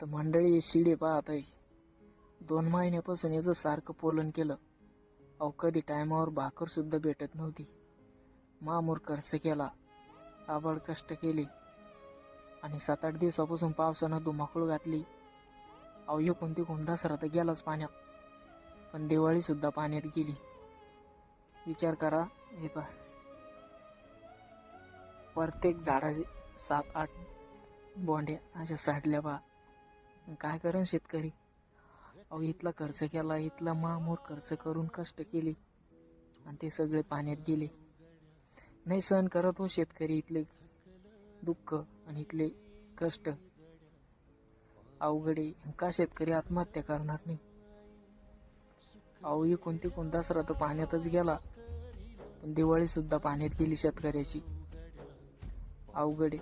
तर मंडळी शिडे पाहत आहे. 2 महिन्यापासून याचं सारखं पोलन केलं. अहो कधी टायमावर भाकर सुद्धा भेटत नव्हती. मामूर खर्च केला, आबाळ कष्ट केले आणि 7-8 दिवसापासून पावसानं धुमाकूळ घातली. अहो इकून तिकून दसरा तर गेलाच पाण्यात, पण दिवाळी सुद्धा पाण्यात गेली. विचार करा. हे पहा, प्रत्येक झाडाचे 7-8 बोंड्या अशा साडल्या पहा. काय करण शेतकरी. अहो इथला खर्च केला, इथला मामूर खर्च करून कष्ट केले आणि ते सगळे पाण्यात गेले. नाही सहन करत हो शेतकरी इथले दुःख आणि इथले कष्ट. अवघडे का शेतकरी आत्महत्या करणार नाही. अहो इकून तिकून दसरा तर पाण्यातच गेला, पण दिवाळी सुद्धा पाण्यात गेली शेतकऱ्याची. अवघडे.